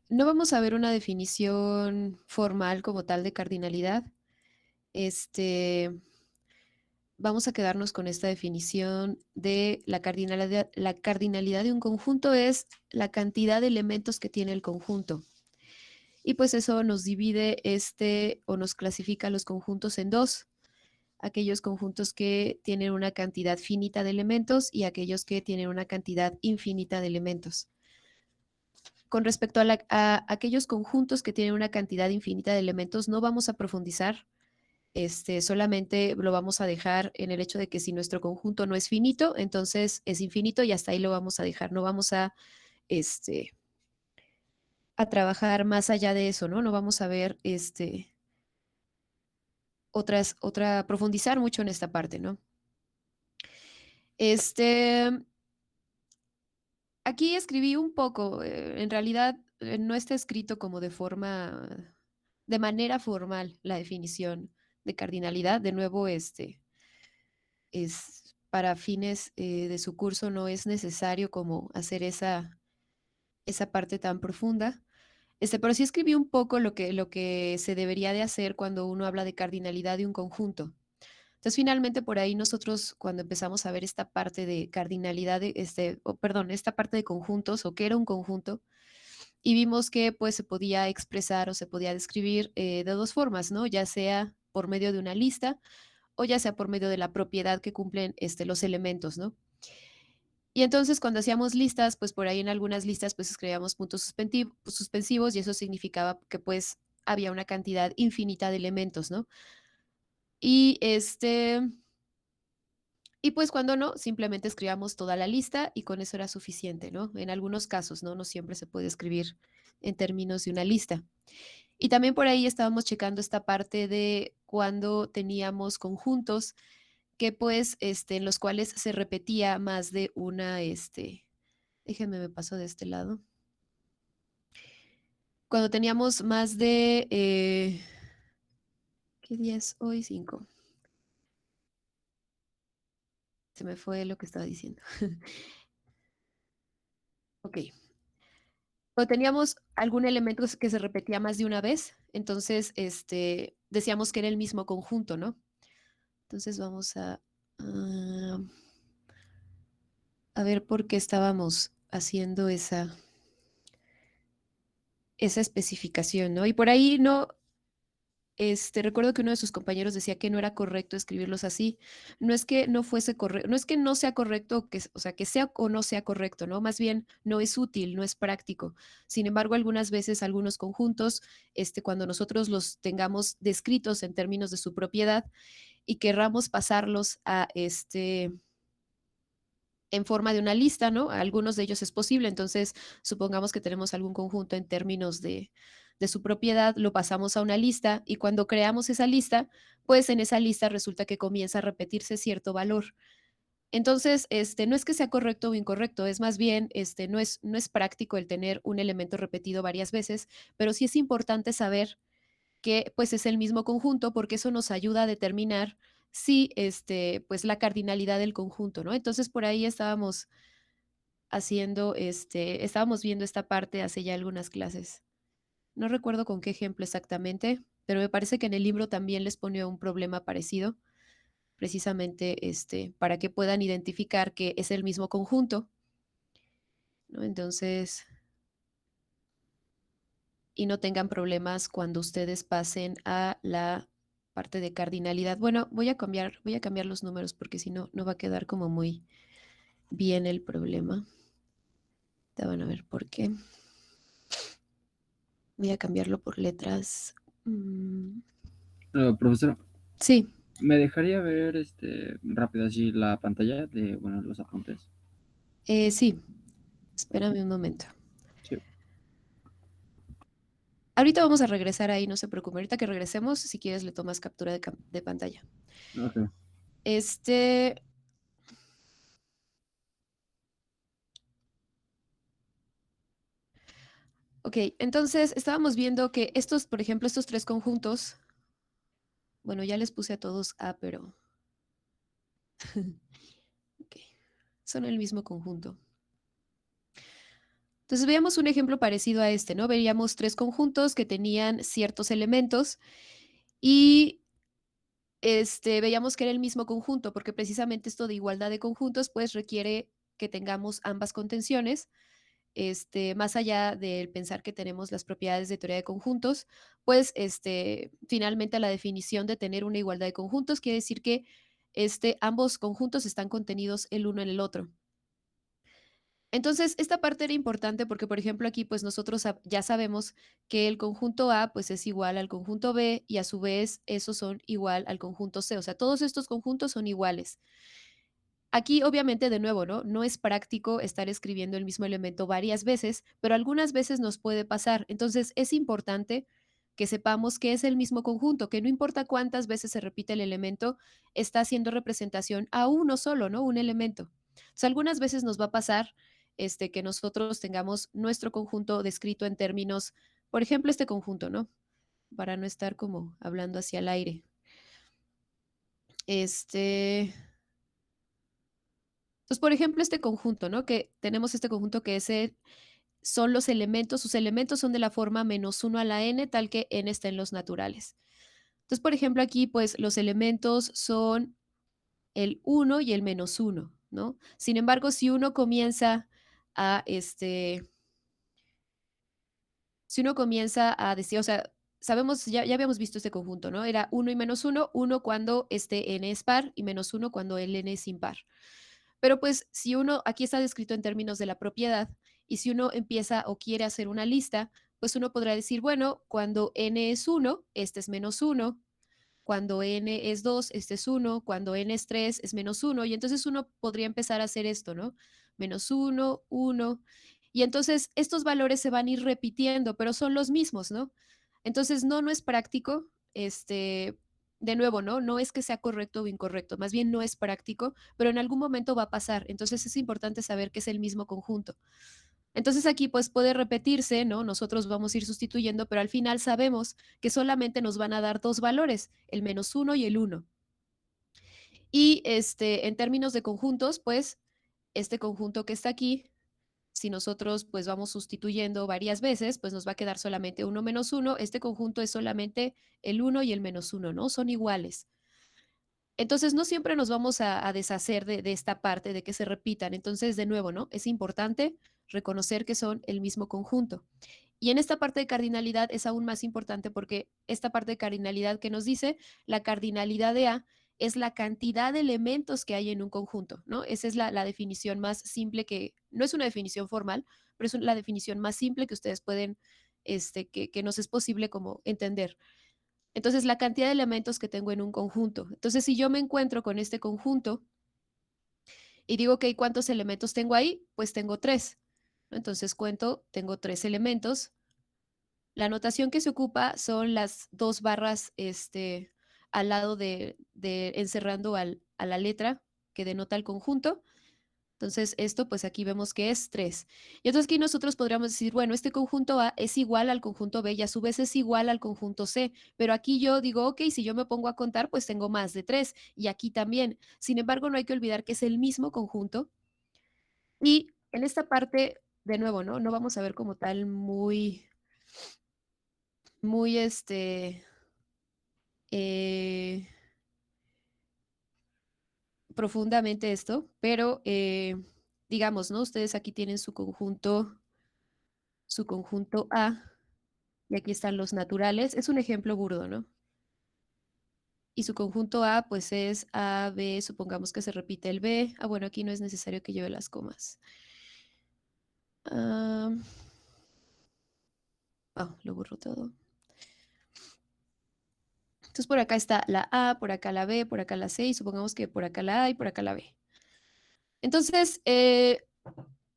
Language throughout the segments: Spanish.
No vamos a ver una definición formal como tal de cardinalidad. Este, Vamos a quedarnos con esta definición de la cardinalidad. La cardinalidad de un conjunto es la cantidad de elementos que tiene el conjunto. Y pues eso nos divide o nos clasifica los conjuntos en dos: aquellos conjuntos que tienen una cantidad finita de elementos y aquellos que tienen una cantidad infinita de elementos. Con respecto a aquellos conjuntos que tienen una cantidad infinita de elementos, no vamos a profundizar. Solamente lo vamos a dejar en el hecho de que si nuestro conjunto no es finito, entonces es infinito y hasta ahí lo vamos a dejar. No vamos este, a trabajar más allá de eso, ¿no? No vamos a ver profundizar mucho en esta parte, ¿no? Este, Aquí escribí un poco, en realidad no está escrito como de manera formal la definición de cardinalidad. De nuevo, es para fines de su curso, no es necesario como hacer esa parte tan profunda. Pero sí escribí un poco lo que se debería de hacer cuando uno habla de cardinalidad de un conjunto. Entonces, finalmente, por ahí nosotros, cuando empezamos a ver esta parte de cardinalidad, perdón, esta parte de conjuntos o qué era un conjunto, y vimos que pues se podía expresar o se podía describir de dos formas, ¿no? Ya sea por medio de una lista o ya sea por medio de la propiedad que cumplen los elementos, ¿no? Y entonces cuando hacíamos listas, pues por ahí en algunas listas pues escribíamos puntos suspensivos y eso significaba que pues había una cantidad infinita de elementos, ¿no? Y y pues cuando no, simplemente escribíamos toda la lista y con eso era suficiente, ¿no? En algunos casos, ¿no? No siempre se puede escribir en términos de una lista. Y también por ahí estábamos checando esta parte de cuando teníamos conjuntos que pues, en los cuales se repetía más de una, déjenme me paso de este lado. Cuando teníamos más de, ¿qué día es hoy? 5. Se me fue lo que estaba diciendo. Ok. Cuando teníamos algún elemento que se repetía más de una vez, entonces, decíamos que era el mismo conjunto, ¿no? Entonces vamos a a ver por qué estábamos haciendo esa especificación, ¿no? Y por ahí no, recuerdo que uno de sus compañeros decía que no era correcto escribirlos así. No es que no fuese correcto, no es que no sea correcto, o sea, que sea o no sea correcto, ¿no? Más bien no es útil, no es práctico. Sin embargo, algunas veces algunos conjuntos, cuando nosotros los tengamos descritos en términos de su propiedad y querramos pasarlos en forma de una lista, ¿no? Algunos de ellos es posible. Entonces, supongamos que tenemos algún conjunto en términos de su propiedad, lo pasamos a una lista y cuando creamos esa lista, pues en esa lista resulta que comienza a repetirse cierto valor. Entonces, no es que sea correcto o incorrecto, es más bien, no es práctico el tener un elemento repetido varias veces, pero sí es importante saber que pues es el mismo conjunto, porque eso nos ayuda a determinar si, pues la cardinalidad del conjunto, ¿no? Entonces, por ahí estábamos viendo esta parte hace ya algunas clases. No recuerdo con qué ejemplo exactamente, pero me parece que en el libro también les ponía un problema parecido, precisamente, para que puedan identificar que es el mismo conjunto, ¿no? Entonces, y no tengan problemas cuando ustedes pasen a la parte de cardinalidad. Bueno, voy a cambiar los números porque si no, no va a quedar como muy bien el problema. Te van a ver por qué. Voy a cambiarlo por letras. Mm, Profesora, sí, ¿me dejaría ver rápido así la pantalla de, bueno, los apuntes? sí, espérame un momento. Sí. Ahorita vamos a regresar ahí, no se preocupe. Ahorita que regresemos, si quieres, le tomas captura de pantalla. Ok. Este, ok, entonces estábamos viendo que estos, por ejemplo, estos tres conjuntos, bueno, ya les puse a todos A, pero ok, son el mismo conjunto. Entonces veamos un ejemplo parecido a este, ¿no? Veríamos tres conjuntos que tenían ciertos elementos y veíamos que era el mismo conjunto, porque precisamente esto de igualdad de conjuntos, pues requiere que tengamos ambas contenciones, más allá del pensar que tenemos las propiedades de teoría de conjuntos, pues finalmente la definición de tener una igualdad de conjuntos quiere decir que ambos conjuntos están contenidos el uno en el otro. Entonces, esta parte era importante porque, por ejemplo, aquí pues nosotros ya sabemos que el conjunto A pues es igual al conjunto B y a su vez esos son igual al conjunto C, o sea, todos estos conjuntos son iguales. Aquí, obviamente, de nuevo, ¿no? No es práctico estar escribiendo el mismo elemento varias veces, pero algunas veces nos puede pasar. Entonces, es importante que sepamos que es el mismo conjunto, que no importa cuántas veces se repite el elemento, está haciendo representación a uno solo, ¿no? Un elemento. O sea, algunas veces nos va a pasar que nosotros tengamos nuestro conjunto descrito en términos, por ejemplo, este conjunto, ¿no? Para no estar como hablando hacia el aire. Este, Entonces, por ejemplo, este conjunto, ¿no? Que tenemos este conjunto que son los elementos, sus elementos son de la forma -1 a la n, tal que n está en los naturales. Entonces, por ejemplo, aquí, pues, los elementos son el uno y el -1, ¿no? Sin embargo, si uno comienza a, si uno comienza a decir, o sea, sabemos, ya habíamos visto este conjunto, ¿no? Era uno y -1, uno cuando este n es par y -1 cuando el n es impar. Pero pues si uno, aquí está descrito en términos de la propiedad, y si uno empieza o quiere hacer una lista, pues uno podrá decir, bueno, cuando n es uno, este es -1, cuando n es 2, este es uno, cuando n es 3, es -1, y entonces uno podría empezar a hacer esto, ¿no? -1, 1, y entonces estos valores se van a ir repitiendo, pero son los mismos, ¿no? Entonces, no es práctico, de nuevo, ¿no? No es que sea correcto o incorrecto, más bien no es práctico, pero en algún momento va a pasar. Entonces es importante saber que es el mismo conjunto. Entonces aquí pues puede repetirse, ¿no? Nosotros vamos a ir sustituyendo, pero al final sabemos que solamente nos van a dar dos valores, el -1 y el 1. Y en términos de conjuntos, pues este conjunto que está aquí, si nosotros pues vamos sustituyendo varias veces, pues nos va a quedar solamente uno menos uno. Este conjunto es solamente el uno y el -1, ¿no? Son iguales. Entonces, no siempre nos vamos a deshacer de esta parte de que se repitan. Entonces, de nuevo, ¿no? Es importante reconocer que son el mismo conjunto. Y en esta parte de cardinalidad es aún más importante porque esta parte de cardinalidad que nos dice, la cardinalidad de A es la cantidad de elementos que hay en un conjunto, ¿no? Esa es la definición más simple que, no es una definición formal, pero es la definición más simple que ustedes pueden, que nos es posible como entender. Entonces, la cantidad de elementos que tengo en un conjunto. Entonces, si yo me encuentro con este conjunto y digo, ok, ¿cuántos elementos tengo ahí? Pues tengo tres, ¿no? Entonces cuento, tengo tres elementos. La notación que se ocupa son las dos barras al lado de encerrando a la letra que denota el conjunto. Entonces, esto, pues aquí vemos que es 3. Y entonces aquí nosotros podríamos decir, bueno, este conjunto A es igual al conjunto B y a su vez es igual al conjunto C, pero aquí yo digo, ok, si yo me pongo a contar, pues tengo más de 3 y aquí también. Sin embargo, no hay que olvidar que es el mismo conjunto y en esta parte, de nuevo, ¿no? No vamos a ver como tal muy, eh, profundamente esto, pero digamos, ¿no? Ustedes aquí tienen su conjunto A. Y aquí están los naturales. Es un ejemplo burdo, ¿no? Y su conjunto A, pues es A, B, supongamos que se repite el B. Ah, bueno, aquí no es necesario que lleve las comas. Ah, lo borro todo. Entonces por acá está la A, por acá la B, por acá la C, y supongamos que por acá la A y por acá la B. Entonces, ¿qué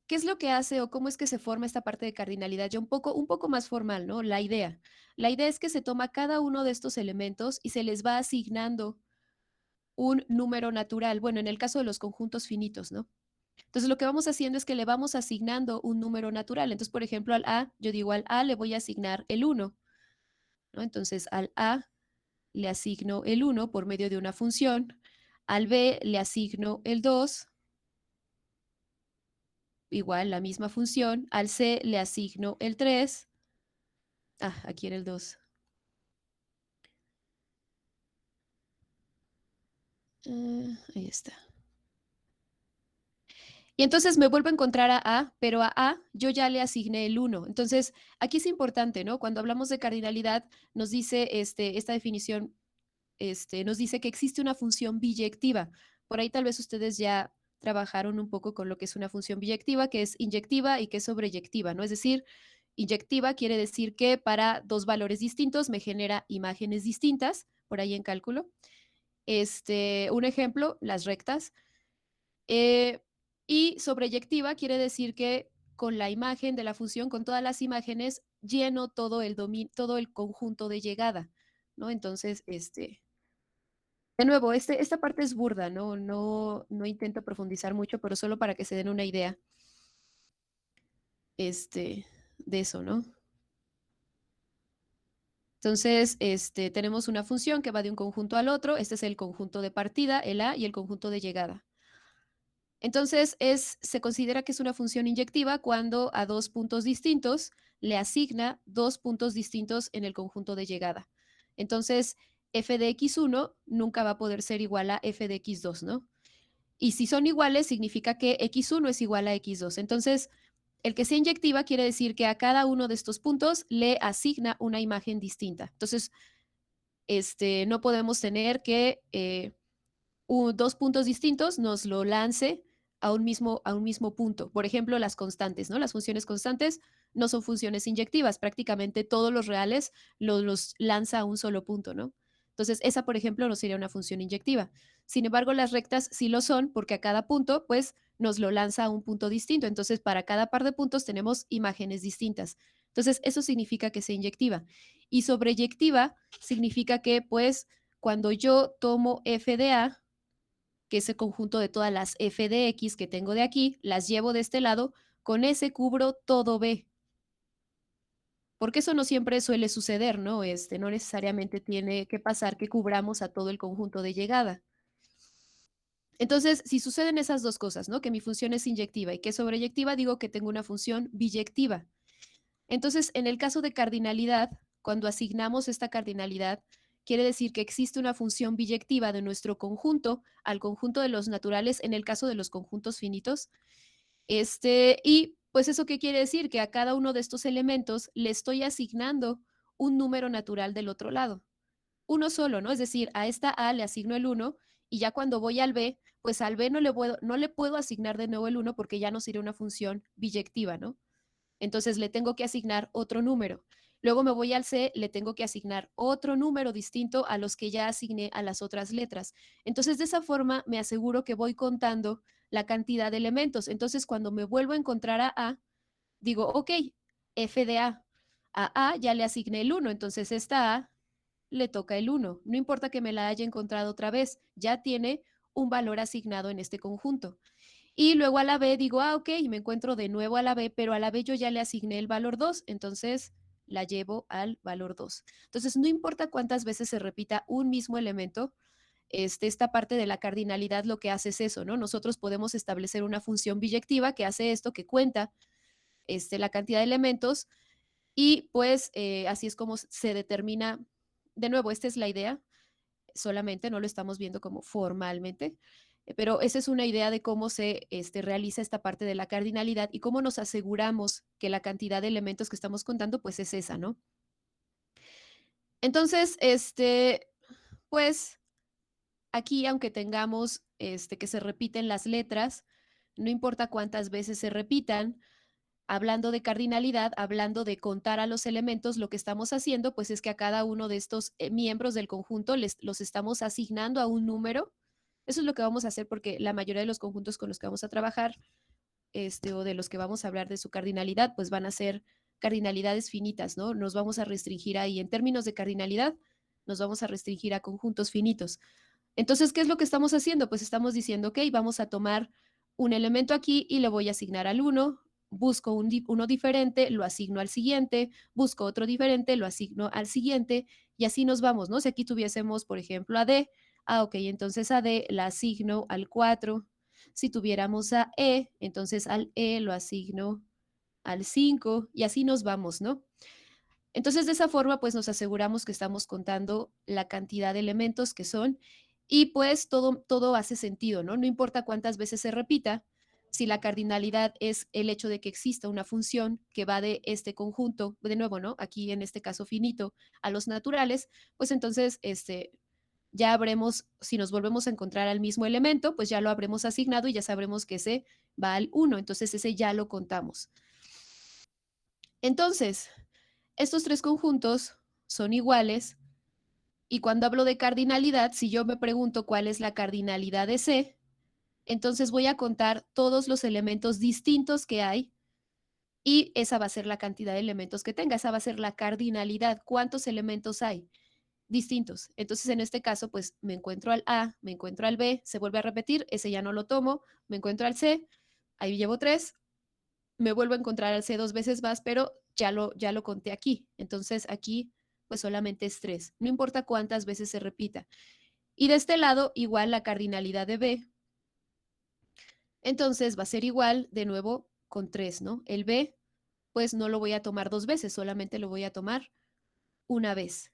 es lo que hace o cómo es que se forma esta parte de cardinalidad? Ya un poco más formal, ¿no? La idea. La idea es que se toma cada uno de estos elementos y se les va asignando un número natural, bueno, en el caso de los conjuntos finitos, ¿no? Entonces, lo que vamos haciendo es que le vamos asignando un número natural. Entonces, por ejemplo, al A, yo digo al A le voy a asignar el uno, ¿no? Entonces, al A le asigno el uno por medio de una función, al B le asigno el 2 igual la misma función, al C le asigno el 3. Aquí era el 2. Ahí está. Y entonces me vuelvo a encontrar a, pero a yo ya le asigné el 1. Entonces, aquí es importante, ¿no? Cuando hablamos de cardinalidad, nos dice esta definición, nos dice que existe una función biyectiva. Por ahí tal vez ustedes ya trabajaron un poco con lo que es una función biyectiva, que es inyectiva y que es sobreyectiva, ¿no? Es decir, inyectiva quiere decir que para dos valores distintos me genera imágenes distintas, por ahí en cálculo. Un ejemplo, las rectas. Eh, y sobreyectiva quiere decir que con la imagen de la función, con todas las imágenes, lleno todo el conjunto de llegada, ¿no? Entonces, de nuevo, esta parte es burda, ¿no? No intento profundizar mucho, pero solo para que se den una idea, de eso, ¿no? Entonces, tenemos una función que va de un conjunto al otro. Este es el conjunto de partida, el A, y el conjunto de llegada. Entonces, se considera que es una función inyectiva cuando a dos puntos distintos le asigna dos puntos distintos en el conjunto de llegada. Entonces, f de x1 nunca va a poder ser igual a f de x2, ¿no? Y si son iguales, significa que x1 es igual a x2. Entonces, el que sea inyectiva quiere decir que a cada uno de estos puntos le asigna una imagen distinta. Entonces, no podemos tener que dos puntos distintos nos lo lance a un mismo punto. Por ejemplo, las constantes, ¿no? Las funciones constantes no son funciones inyectivas, prácticamente todos los reales los lanza a un solo punto, ¿no? Entonces, esa, por ejemplo, no sería una función inyectiva. Sin embargo, las rectas sí lo son porque a cada punto, pues, nos lo lanza a un punto distinto. Entonces, para cada par de puntos tenemos imágenes distintas. Entonces, eso significa que sea inyectiva. Y sobreyectiva significa que, pues, cuando yo tomo f de a, que es el conjunto de todas las f de x que tengo de aquí, las llevo de este lado, con ese cubro todo B. Porque eso no siempre suele suceder, ¿no? No necesariamente tiene que pasar que cubramos a todo el conjunto de llegada. Entonces, si suceden esas dos cosas, ¿no? Que mi función es inyectiva y que es sobreyectiva, digo que tengo una función biyectiva. Entonces, en el caso de cardinalidad, cuando asignamos esta cardinalidad, quiere decir que existe una función biyectiva de nuestro conjunto al conjunto de los naturales en el caso de los conjuntos finitos. Y pues eso qué quiere decir? Que a cada uno de estos elementos le estoy asignando un número natural del otro lado. Uno solo, ¿no? Es decir, a esta A le asigno el 1 y ya cuando voy al B, pues al B no le puedo asignar de nuevo el 1 porque ya no sería una función biyectiva, ¿no? Entonces le tengo que asignar otro número. Luego me voy al C, le tengo que asignar otro número distinto a los que ya asigné a las otras letras. Entonces de esa forma me aseguro que voy contando la cantidad de elementos. Entonces cuando me vuelvo a encontrar a, digo, ok, f de a. A ya le asigné el 1, entonces esta A le toca el 1. No importa que me la haya encontrado otra vez, ya tiene un valor asignado en este conjunto. Y luego a la B digo, ok, me encuentro de nuevo a la B, pero a la B yo ya le asigné el valor 2, entonces la llevo al valor 2. Entonces, no importa cuántas veces se repita un mismo elemento, esta parte de la cardinalidad lo que hace es eso, ¿no? Nosotros podemos establecer una función biyectiva que hace esto, que cuenta la cantidad de elementos y pues así es como se determina, de nuevo, esta es la idea, solamente, no lo estamos viendo como formalmente, pero esa es una idea de cómo se realiza esta parte de la cardinalidad y cómo nos aseguramos que la cantidad de elementos que estamos contando pues es esa, ¿no? Entonces, pues aquí, aunque tengamos que se repiten las letras, no importa cuántas veces se repitan, hablando de cardinalidad, hablando de contar a los elementos, lo que estamos haciendo pues es que a cada uno de estos miembros del conjunto los estamos asignando a un número. Eso es lo que vamos a hacer porque la mayoría de los conjuntos con los que vamos a trabajar, o de los que vamos a hablar de su cardinalidad, pues van a ser cardinalidades finitas, ¿no? Nos vamos a restringir ahí. En términos de cardinalidad, nos vamos a restringir a conjuntos finitos. Entonces, ¿qué es lo que estamos haciendo? Pues estamos diciendo, ok, vamos a tomar un elemento aquí y le voy a asignar al 1, busco uno diferente, lo asigno al siguiente, busco otro diferente, lo asigno al siguiente, y así nos vamos, ¿no? Si aquí tuviésemos, por ejemplo, a D, ok, entonces a D la asigno al 4, Si tuviéramos a E, entonces al E lo asigno al 5 y así nos vamos, ¿no? Entonces, de esa forma, pues nos aseguramos que estamos contando la cantidad de elementos que son y pues todo hace sentido, ¿no? No importa cuántas veces se repita, si la cardinalidad es el hecho de que exista una función que va de este conjunto, de nuevo, ¿no? Aquí en este caso finito, a los naturales, pues entonces, ya habremos, si nos volvemos a encontrar al mismo elemento, pues ya lo habremos asignado y ya sabremos que ese va al 1, entonces ese ya lo contamos. Entonces, estos tres conjuntos son iguales y cuando hablo de cardinalidad, si yo me pregunto cuál es la cardinalidad de C, entonces voy a contar todos los elementos distintos que hay y esa va a ser la cantidad de elementos que tenga, esa va a ser la cardinalidad. ¿Cuántos elementos hay? Distintos. Entonces, en este caso, pues me encuentro al A, me encuentro al B, se vuelve a repetir, ese ya no lo tomo, me encuentro al C, ahí llevo 3, me vuelvo a encontrar al C 2 veces más, pero ya lo conté aquí. Entonces, aquí pues solamente es 3. No importa cuántas veces se repita. Y de este lado, igual la cardinalidad de B, entonces va a ser igual de nuevo con 3, ¿no? El B, pues no lo voy a tomar 2 veces, solamente lo voy a tomar una vez.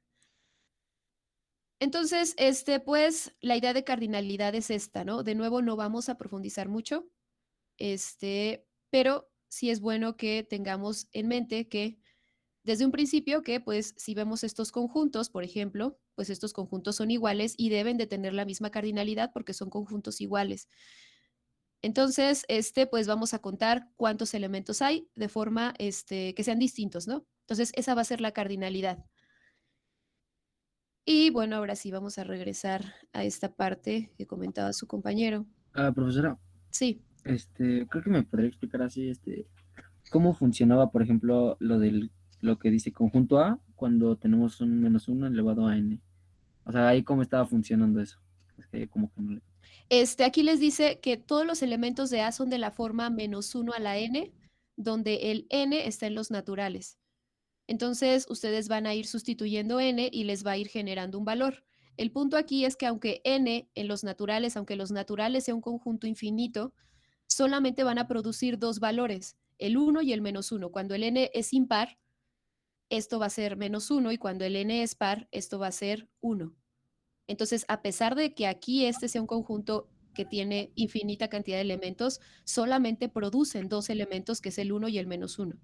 Entonces, pues la idea de cardinalidad es esta, ¿no? De nuevo, no vamos a profundizar mucho, pero sí es bueno que tengamos en mente que desde un principio que pues si vemos estos conjuntos, por ejemplo, pues estos conjuntos son iguales y deben de tener la misma cardinalidad porque son conjuntos iguales. Entonces, pues vamos a contar cuántos elementos hay de forma que sean distintos, ¿no? Entonces, esa va a ser la cardinalidad. Y bueno, ahora sí vamos a regresar a esta parte que comentaba su compañero. Profesora, Sí. creo que me podría explicar así, cómo funcionaba, por ejemplo, lo que dice conjunto A cuando tenemos un menos uno elevado a n. O sea, ahí cómo estaba funcionando eso. Es que como que no le... Aquí les dice que todos los elementos de A son de la forma -1 a la n, donde el n está en los naturales. Entonces, ustedes van a ir sustituyendo n y les va a ir generando un valor. El punto aquí es que aunque n en los naturales, aunque los naturales sea un conjunto infinito, solamente van a producir dos valores, el 1 y el -1. Cuando el n es impar, esto va a ser -1 y cuando el n es par, esto va a ser 1. Entonces, a pesar de que aquí este sea un conjunto que tiene infinita cantidad de elementos, solamente producen dos elementos, que es el 1 y el -1.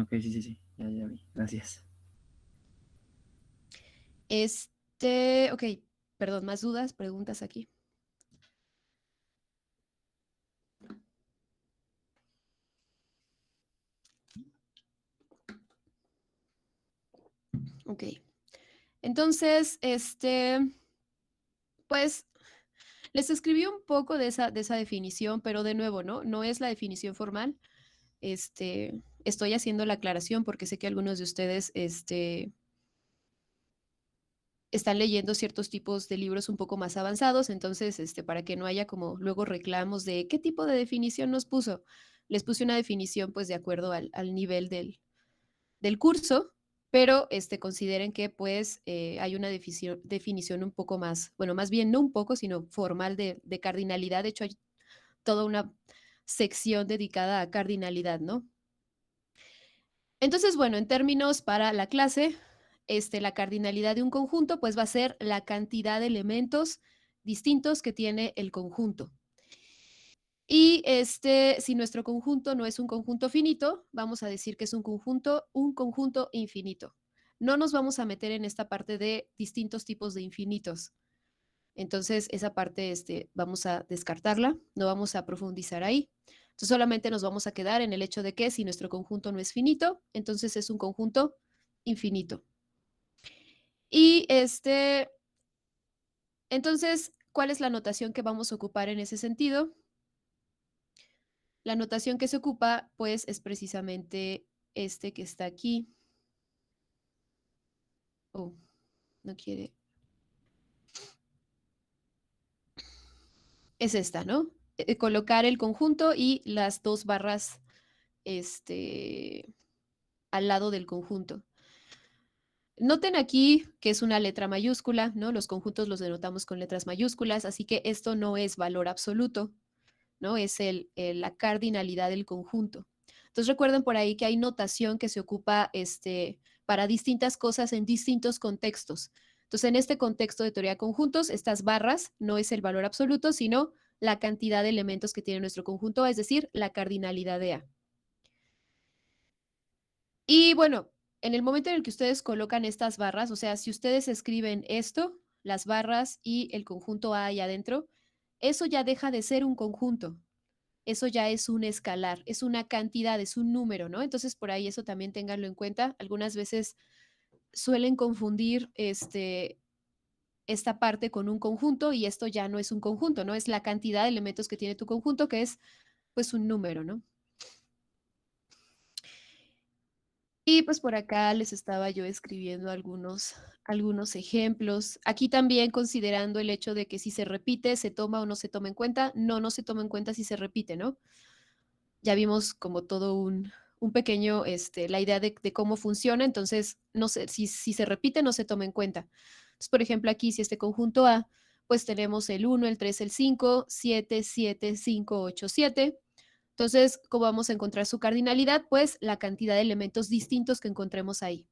Ok, sí, sí, sí. Ya vi. Gracias. Ok, perdón, más dudas, preguntas aquí. Ok. Entonces, pues les escribí un poco de esa definición, pero de nuevo, ¿no? No es la definición formal. Estoy haciendo la aclaración porque sé que algunos de ustedes, están leyendo ciertos tipos de libros un poco más avanzados, entonces, para que no haya como luego reclamos de qué tipo de definición nos puso. Les puse una definición, pues, de acuerdo al nivel del curso, pero consideren que pues hay una definición un poco más, bueno, más bien no un poco, sino formal de cardinalidad. De hecho, hay toda una sección dedicada a cardinalidad, ¿no? Entonces, bueno, en términos para la clase, la cardinalidad de un conjunto pues va a ser la cantidad de elementos distintos que tiene el conjunto. Y si nuestro conjunto no es un conjunto finito, vamos a decir que es un conjunto infinito. No nos vamos a meter en esta parte de distintos tipos de infinitos. Entonces, esa parte vamos a descartarla, no vamos a profundizar ahí. Entonces, solamente nos vamos a quedar en el hecho de que si nuestro conjunto no es finito, entonces es un conjunto infinito. Y entonces, ¿cuál es la notación que vamos a ocupar en ese sentido? La notación que se ocupa, pues, es precisamente este que está aquí. Oh, no quiere. Es esta, ¿no? Colocar el conjunto y las dos barras, al lado del conjunto. Noten aquí que es una letra mayúscula, ¿no? Los conjuntos los denotamos con letras mayúsculas, así que esto no es valor absoluto, ¿no? Es la cardinalidad del conjunto. Entonces recuerden por ahí que hay notación que se ocupa para distintas cosas en distintos contextos. Entonces, en este contexto de teoría de conjuntos, estas barras no es el valor absoluto, sino la cantidad de elementos que tiene nuestro conjunto A, es decir, la cardinalidad de A. Y bueno, en el momento en el que ustedes colocan estas barras, o sea, si ustedes escriben esto, las barras y el conjunto A ahí adentro, eso ya deja de ser un conjunto. Eso ya es un escalar, es una cantidad, es un número, ¿no? Entonces, por ahí eso también ténganlo en cuenta. Algunas veces suelen confundir esta parte con un conjunto y esto ya no es un conjunto, ¿no? Es la cantidad de elementos que tiene tu conjunto, que es pues un número, ¿no? Y pues por acá les estaba yo escribiendo algunos ejemplos. Aquí también considerando el hecho de que si se repite, se toma o no se toma en cuenta. No, no se toma en cuenta si se repite, ¿no? Ya vimos como todo un pequeño, la idea de cómo funciona, entonces, no sé, si se repite, no se toma en cuenta. Entonces, por ejemplo, aquí, si este conjunto A, pues tenemos el 1, el 3, el 5, 7, 7, 5, 8, 7. Entonces, ¿cómo vamos a encontrar su cardinalidad? Pues la cantidad de elementos distintos que encontremos ahí.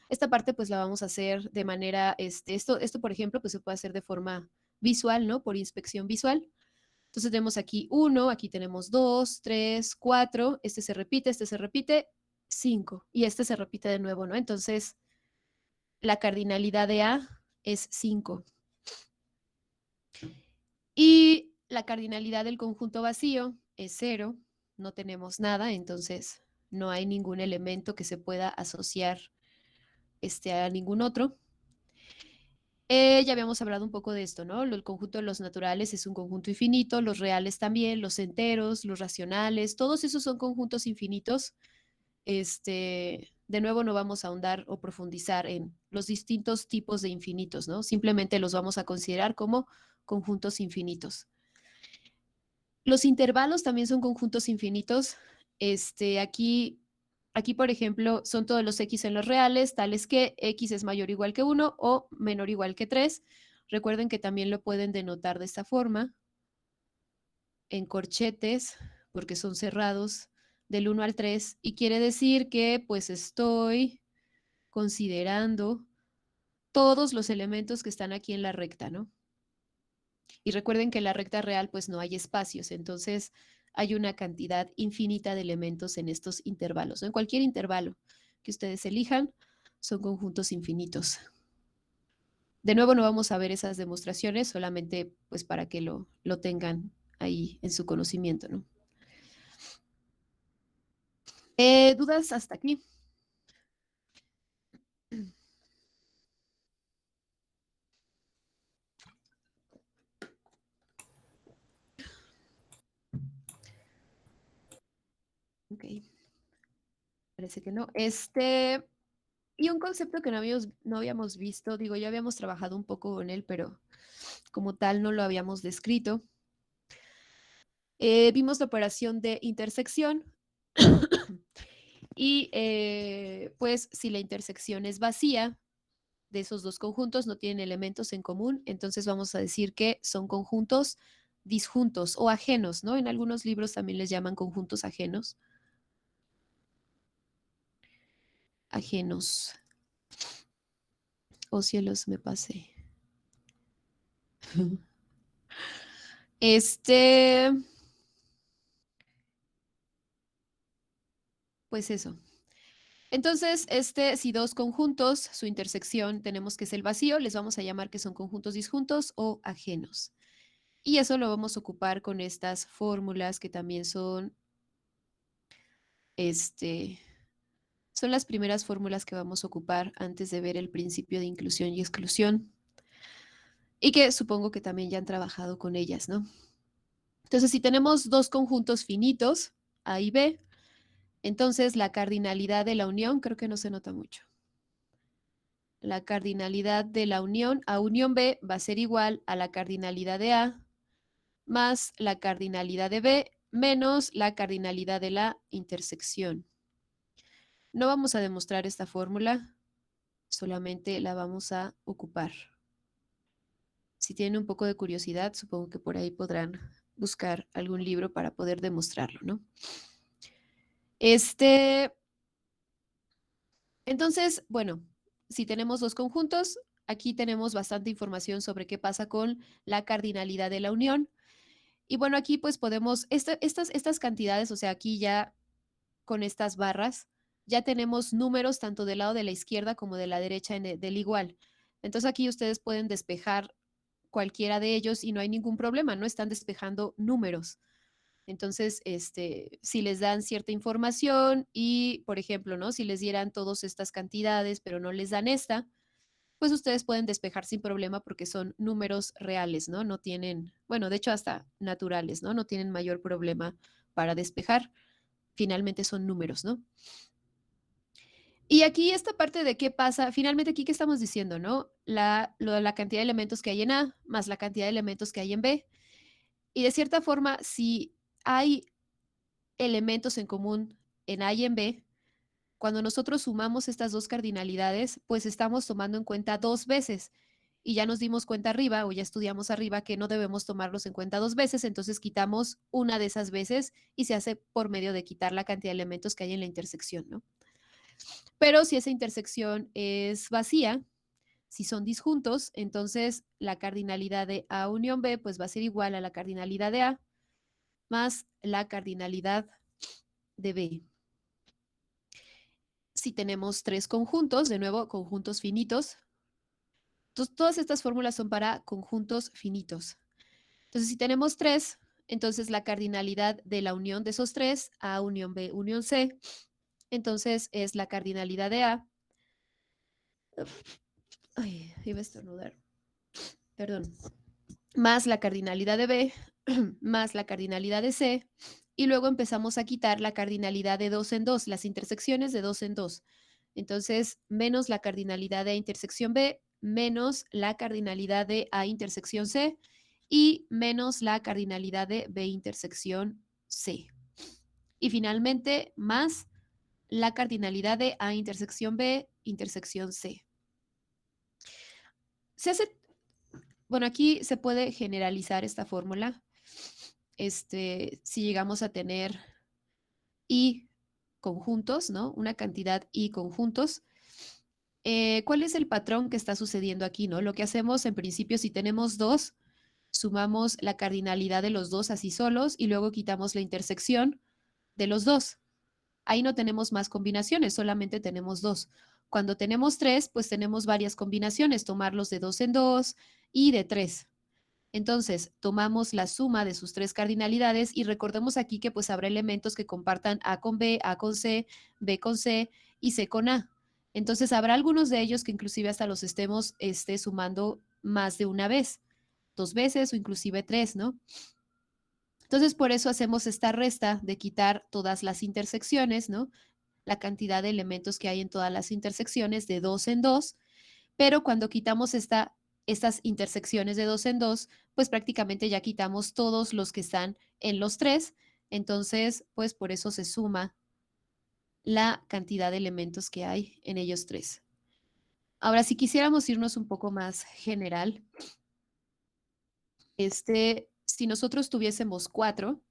Esta parte, pues la vamos a hacer de manera, esto, por ejemplo, pues se puede hacer de forma visual, ¿no? Por inspección visual. Entonces tenemos aquí 1, aquí tenemos 2, 3, 4, este se repite, 5 y este se repite de nuevo, ¿no? Entonces la cardinalidad de A es 5 y la cardinalidad del conjunto vacío es 0, no tenemos nada, entonces no hay ningún elemento que se pueda asociar a ningún otro. Ya habíamos hablado un poco de esto, ¿no? El conjunto de los naturales es un conjunto infinito, los reales también, los enteros, los racionales, todos esos son conjuntos infinitos. De nuevo no vamos a ahondar o profundizar en los distintos tipos de infinitos, ¿no? Simplemente los vamos a considerar como conjuntos infinitos. Los intervalos también son conjuntos infinitos. Aquí, por ejemplo, son todos los x en los reales, tales que x es mayor o igual que 1 o menor o igual que 3. Recuerden que también lo pueden denotar de esta forma, en corchetes, porque son cerrados, del 1 al 3, y quiere decir que pues estoy considerando todos los elementos que están aquí en la recta, ¿no? Y recuerden que en la recta real pues no hay espacios, entonces hay una cantidad infinita de elementos en estos intervalos, ¿no? En cualquier intervalo que ustedes elijan, son conjuntos infinitos. De nuevo no vamos a ver esas demostraciones, solamente pues para que lo tengan ahí en su conocimiento, ¿no? ¿Dudas hasta aquí? Ok, parece que no. Y un concepto que no habíamos visto, digo, ya habíamos trabajado un poco con él, pero como tal no lo habíamos descrito. Vimos la operación de intersección y pues si la intersección es vacía de esos dos conjuntos, no tienen elementos en común, entonces vamos a decir que son conjuntos disjuntos o ajenos, ¿no? En algunos libros también les llaman conjuntos ajenos. Ajenos. Oh cielos, me pasé. Este, pues eso. Entonces, si dos conjuntos, su intersección tenemos que es el vacío, les vamos a llamar que son conjuntos disjuntos o ajenos. Y eso lo vamos a ocupar con estas fórmulas que también este, son las primeras fórmulas que vamos a ocupar antes de ver el principio de inclusión y exclusión. Y que supongo que también ya han trabajado con ellas, ¿no? Entonces, si tenemos dos conjuntos finitos, A y B, entonces la cardinalidad de la unión creo que no se nota mucho. La cardinalidad de la unión A unión B va a ser igual a la cardinalidad de A más la cardinalidad de B menos la cardinalidad de la intersección. No vamos a demostrar esta fórmula, solamente la vamos a ocupar. Si tienen un poco de curiosidad, supongo que por ahí podrán buscar algún libro para poder demostrarlo, ¿no? Entonces, bueno, si tenemos dos conjuntos, aquí tenemos bastante información sobre qué pasa con la cardinalidad de la unión. Y bueno, aquí pues podemos, estas cantidades, o sea, aquí ya con estas barras, ya tenemos números tanto del lado de la izquierda como de la derecha del igual. Entonces aquí ustedes pueden despejar cualquiera de ellos y no hay ningún problema, no están despejando números. Entonces, si les dan cierta información y, por ejemplo, ¿no? Si les dieran todas estas cantidades, pero no les dan esta, pues ustedes pueden despejar sin problema porque son números reales, ¿no? No tienen, bueno, de hecho hasta naturales, ¿no? No tienen mayor problema para despejar. Finalmente son números, ¿no? Y aquí esta parte de qué pasa, finalmente aquí qué estamos diciendo, ¿no? La cantidad de elementos que hay en A más la cantidad de elementos que hay en B. Y de cierta forma, si hay elementos en común en A y en B, cuando nosotros sumamos estas dos cardinalidades, pues estamos tomando en cuenta dos veces. Y ya nos dimos cuenta arriba, o ya estudiamos arriba, que no debemos tomarlos en cuenta dos veces, entonces quitamos una de esas veces y se hace por medio de quitar la cantidad de elementos que hay en la intersección, ¿no? Pero si esa intersección es vacía, si son disjuntos, entonces la cardinalidad de A unión B pues va a ser igual a la cardinalidad de A más la cardinalidad de B. Si tenemos tres conjuntos, de nuevo, conjuntos finitos, entonces todas estas fórmulas son para conjuntos finitos. Entonces, si tenemos tres, entonces la cardinalidad de la unión de esos tres, A unión B unión C, entonces es la cardinalidad de A. Ay, iba a estornudar. Perdón. Más la cardinalidad de B, más la cardinalidad de C, y luego empezamos a quitar la cardinalidad de 2 en 2, las intersecciones de 2 en 2. Entonces, menos la cardinalidad de intersección B, menos la cardinalidad de A intersección C, y menos la cardinalidad de B intersección C. Y finalmente, más la cardinalidad de A intersección B intersección C. Se hace, bueno, aquí se puede generalizar esta fórmula. Si llegamos a tener y conjuntos, ¿no? Una cantidad y conjuntos. ¿Cuál es el patrón que está sucediendo aquí, no? Lo que hacemos en principio, si tenemos dos, sumamos la cardinalidad de los dos así solos y luego quitamos la intersección de los dos. Ahí no tenemos más combinaciones, solamente tenemos dos. Cuando tenemos tres, pues tenemos varias combinaciones, tomarlos de dos en dos y de tres. Entonces, tomamos la suma de sus tres cardinalidades y recordemos aquí que pues habrá elementos que compartan A con B, A con C, B con C y C con A. Entonces, habrá algunos de ellos que inclusive hasta los estemos sumando más de una vez, dos veces o inclusive tres, ¿no? Entonces, por eso hacemos esta resta de quitar todas las intersecciones, ¿no? La cantidad de elementos que hay en todas las intersecciones de dos en dos, pero cuando quitamos estas intersecciones de dos en dos, pues prácticamente ya quitamos todos los que están en los tres, entonces pues por eso se suma la cantidad de elementos que hay en ellos tres. Ahora, si quisiéramos irnos un poco más general, si nosotros tuviésemos cuatro,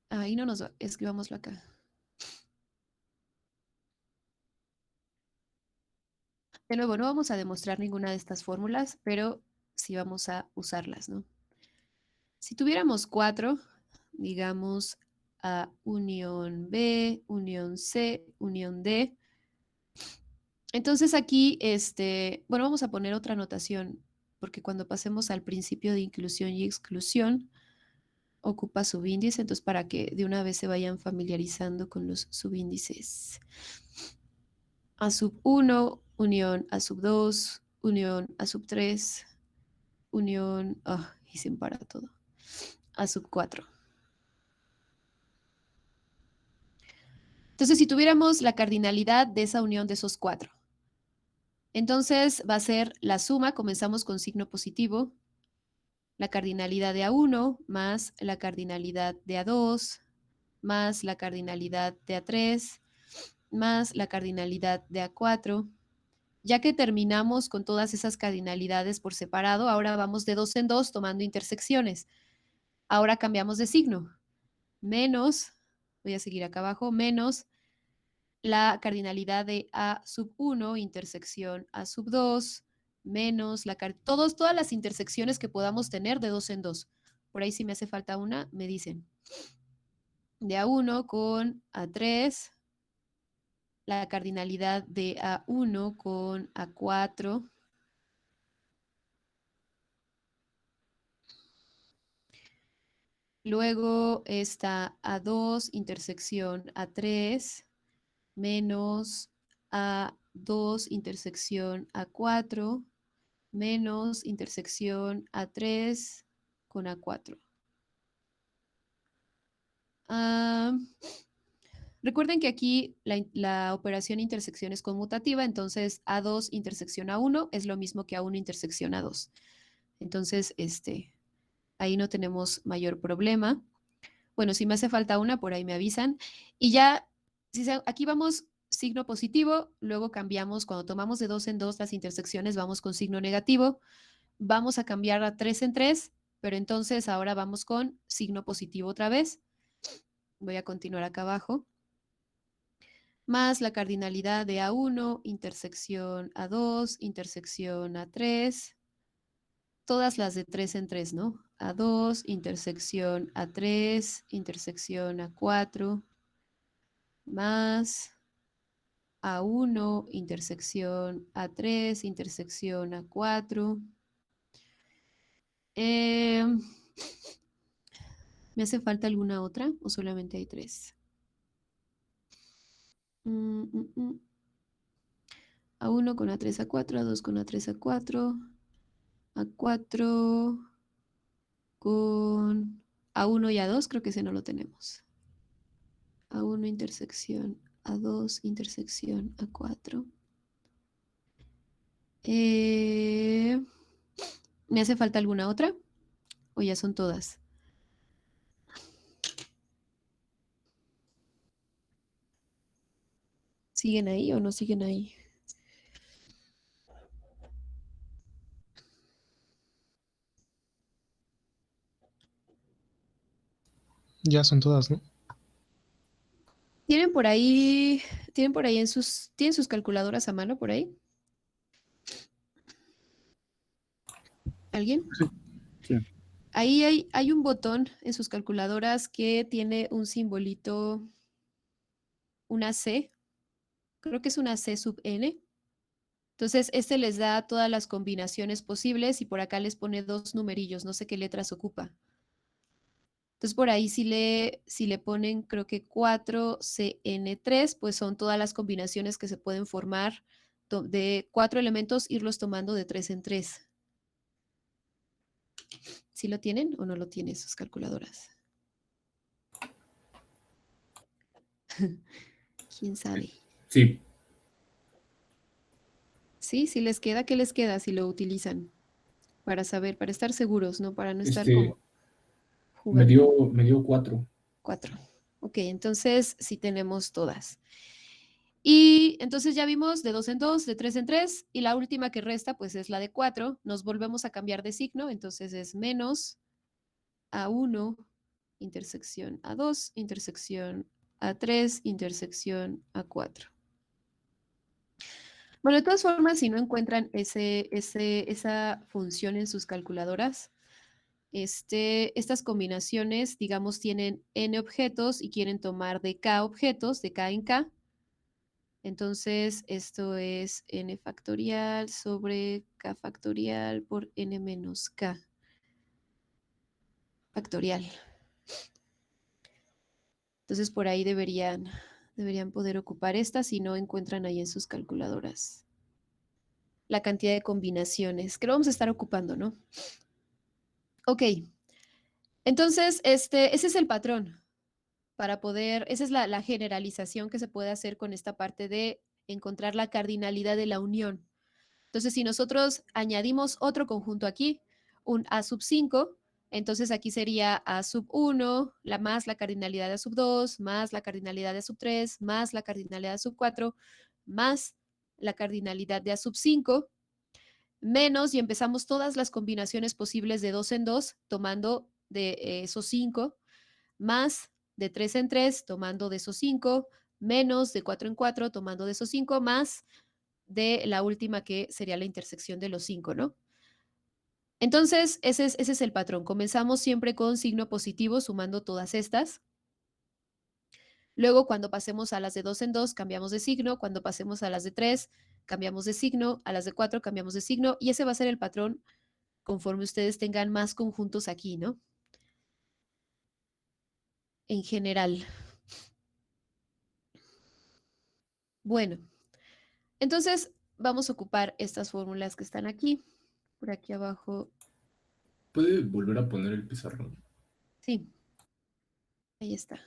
ahí no nos va, escribámoslo acá. De nuevo, no vamos a demostrar ninguna de estas fórmulas, pero sí vamos a usarlas, ¿no? Si tuviéramos cuatro, digamos A unión B, unión C, unión D, entonces aquí, bueno, vamos a poner otra notación, porque cuando pasemos al principio de inclusión y exclusión, ocupa subíndice, entonces para que de una vez se vayan familiarizando con los subíndices. A sub 1, unión A sub 2, unión A sub 3, unión, y se para todo, A sub 4. Entonces, si tuviéramos la cardinalidad de esa unión de esos cuatro, entonces va a ser la suma, comenzamos con signo positivo, la cardinalidad de A1 más la cardinalidad de A2 más la cardinalidad de A3 más la cardinalidad de A4 Ya que terminamos con todas esas cardinalidades por separado, ahora vamos de 2 en 2 tomando intersecciones. Ahora cambiamos de signo. Menos, voy a seguir acá abajo, menos la cardinalidad de A sub 1, intersección A sub 2, menos todas las intersecciones que podamos tener de 2 en 2. Por ahí si me hace falta una, me dicen. De A1 con A3, la cardinalidad de A1 con A4, luego está A2, intersección A3, menos A2, intersección A4, menos intersección A3 con A4. Recuerden que aquí la operación intersección es conmutativa, entonces A2 intersección A1 es lo mismo que A1 intersección A2. Entonces, ahí no tenemos mayor problema. Bueno, si me hace falta una, por ahí me avisan. Y ya, aquí vamos signo positivo, luego cambiamos, cuando tomamos de 2 en 2 las intersecciones, vamos con signo negativo. Vamos a cambiar a 3 en 3, pero entonces ahora vamos con signo positivo otra vez. Voy a continuar acá abajo. Más la cardinalidad de A1, intersección A2, intersección A3, todas las de 3 en 3, ¿no? A2, intersección A3, intersección A4, más A1, intersección A3, intersección A4. ¿Me hace falta alguna otra o solamente hay 3? A1 con A3, A4, A2 con A3, A4, A4 con A1 y A2, creo que ese no lo tenemos. A1 intersección A2 intersección A4. ¿Me hace falta alguna otra? ¿O ya son todas? ¿Siguen ahí o no siguen ahí? Ya son todas, ¿no? ¿Tienen por ahí tienen sus calculadoras a mano por ahí? ¿Alguien? Sí, sí. Ahí hay un botón en sus calculadoras que tiene un simbolito, una C, creo que es una C sub n. Entonces, este les da todas las combinaciones posibles y por acá les pone 2 numerillos, no sé qué letras ocupa. Entonces, por ahí si le ponen, creo que 4CN3, pues son todas las combinaciones que se pueden formar de 4 elementos, irlos tomando de 3 en 3. ¿Sí lo tienen o no lo tienen sus calculadoras? ¿Quién sabe? Sí, Sí, si les queda, ¿qué les queda si lo utilizan? Para saber, para estar seguros, ¿no? Para no estar este, como jugando. me dio 4. 4. Ok, entonces sí tenemos todas. Y entonces ya vimos de 2 en 2, de 3 en 3, y la última que resta pues es la de 4. Nos volvemos a cambiar de signo, entonces es menos A1, intersección A2, intersección A3, intersección A4. Bueno, de todas formas, si no encuentran esa función en sus calculadoras, estas combinaciones, digamos, tienen n objetos y quieren tomar de k objetos, de k en k. Entonces, esto es n factorial sobre k factorial por n menos k factorial. Entonces, por ahí deberían poder ocupar esta si no encuentran ahí en sus calculadoras la cantidad de combinaciones que lo vamos a estar ocupando, ¿no? Ok, entonces, ese es el patrón para poder, esa es la generalización que se puede hacer con esta parte de encontrar la cardinalidad de la unión. Entonces, si nosotros añadimos otro conjunto aquí, un A sub 5, entonces aquí sería A sub 1, más la cardinalidad de A sub 2, más la cardinalidad de A sub 3, más la cardinalidad de A sub 4, más la cardinalidad de A sub 5, menos, y empezamos todas las combinaciones posibles de 2 en 2, tomando de esos 5, más de 3 en 3, tomando de esos 5, menos de 4 en 4, tomando de esos 5, más de la última que sería la intersección de los 5, ¿no? Entonces, ese es el patrón. Comenzamos siempre con signo positivo, sumando todas estas. Luego, cuando pasemos a las de 2 en 2, cambiamos de signo. Cuando pasemos a las de 3, cambiamos de signo. A las de 4, cambiamos de signo. Y ese va a ser el patrón conforme ustedes tengan más conjuntos aquí, ¿no? En general. Bueno, entonces vamos a ocupar estas fórmulas que están aquí. Por aquí abajo. ¿Puede volver a poner el pizarrón? Sí, ahí está.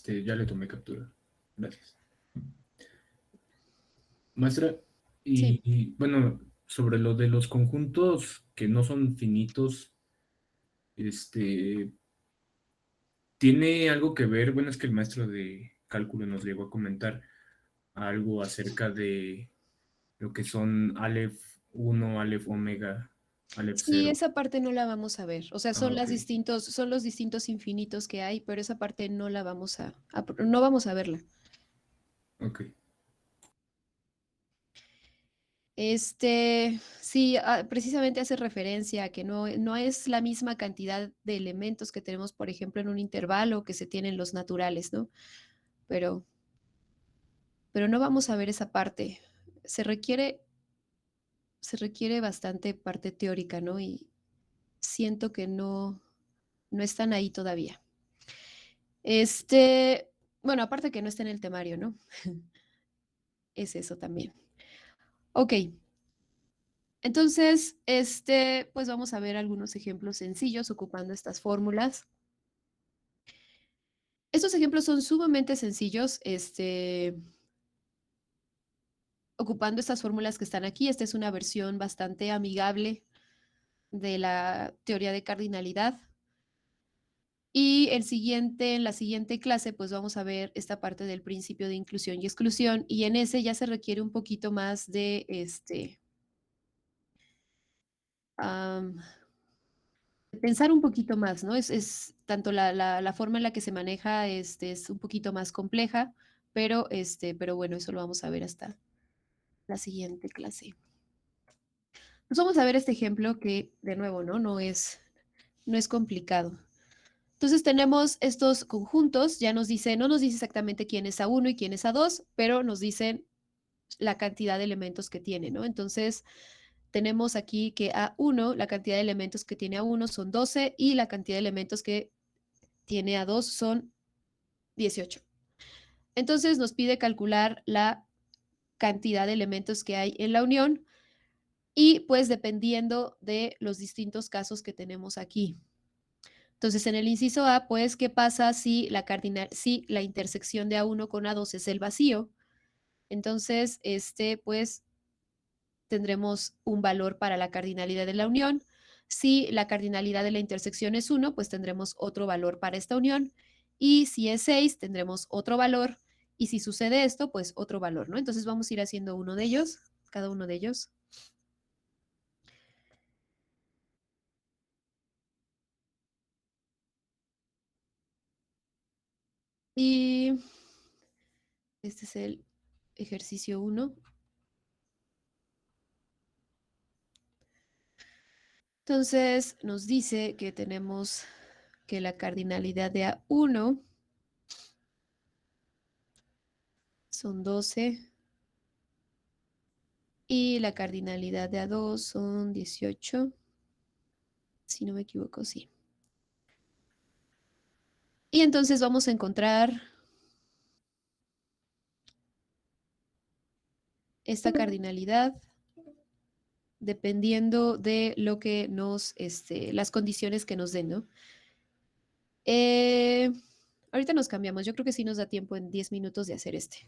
Ya le tomé captura. Gracias. Maestra, Sí. bueno, sobre lo de los conjuntos que no son finitos, ¿tiene algo que ver? Bueno, es que el maestro de cálculo nos llegó a comentar algo acerca de lo que son Aleph 1, Aleph omega, Aleph Sí, 0. esa parte no la vamos a ver. O sea, Ah, son ok, son los distintos infinitos que hay, pero esa parte no la vamos no vamos a verla. ok. Sí, precisamente hace referencia a que no es la misma cantidad de elementos que tenemos, por ejemplo, en un intervalo que se tienen los naturales, ¿no? Pero, pero no vamos a ver esa parte. Se requiere, se requiere bastante parte teórica, ¿no? Y siento que no están ahí todavía. Bueno, aparte que no está en el temario, ¿no? Es eso también. Ok, entonces, pues vamos a ver algunos ejemplos sencillos ocupando estas fórmulas. Estos ejemplos son sumamente sencillos, ocupando estas fórmulas que están aquí. Esta es una versión bastante amigable de la teoría de cardinalidad. Y en la siguiente clase, pues vamos a ver esta parte del principio de inclusión y exclusión, y en ese ya se requiere un poquito más de am, pensar un poquito más, ¿no? Es tanto la forma en la que se maneja es un poquito más compleja, pero bueno, eso lo vamos a ver hasta la siguiente clase. Pues vamos a ver este ejemplo que, de nuevo, ¿no? No es complicado. Entonces tenemos estos conjuntos, ya no nos dice exactamente quién es A1 y quién es A2, pero nos dicen la cantidad de elementos que tiene, ¿no? Entonces tenemos aquí que A1, la cantidad de elementos que tiene A1 son 12 y la cantidad de elementos que tiene A2 son 18. Entonces nos pide calcular la cantidad de elementos que hay en la unión y pues dependiendo de los distintos casos que tenemos aquí. Entonces, en el inciso A, pues, ¿qué pasa si si la intersección de A1 con A2 es el vacío? Entonces, pues, tendremos un valor para la cardinalidad de la unión. Si la cardinalidad de la intersección es 1, pues tendremos otro valor para esta unión. Y si es 6, tendremos otro valor. Y si sucede esto, pues otro valor, ¿no? Entonces vamos a ir haciendo uno de ellos, cada uno de ellos. Y este es el ejercicio 1. Entonces nos dice que tenemos que la cardinalidad de A1 son 12 y la cardinalidad de A2 son 18, si no me equivoco, sí. Y entonces vamos a encontrar esta cardinalidad dependiendo de lo que las condiciones que nos den, ¿no? Ahorita nos cambiamos, yo creo que sí nos da tiempo en 10 minutos de hacer este.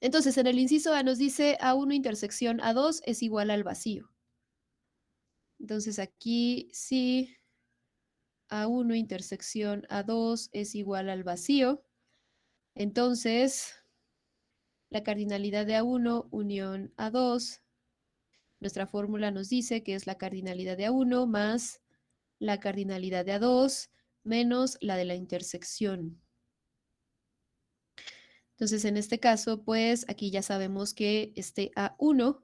Entonces, en el inciso A nos dice A1 intersección A2 es igual al vacío. Entonces aquí sí A1 intersección A2 es igual al vacío. Entonces, la cardinalidad de A1 unión A2, nuestra fórmula nos dice que es la cardinalidad de A1 más la cardinalidad de A2 menos la de la intersección. Entonces, en este caso, pues aquí ya sabemos que este A1,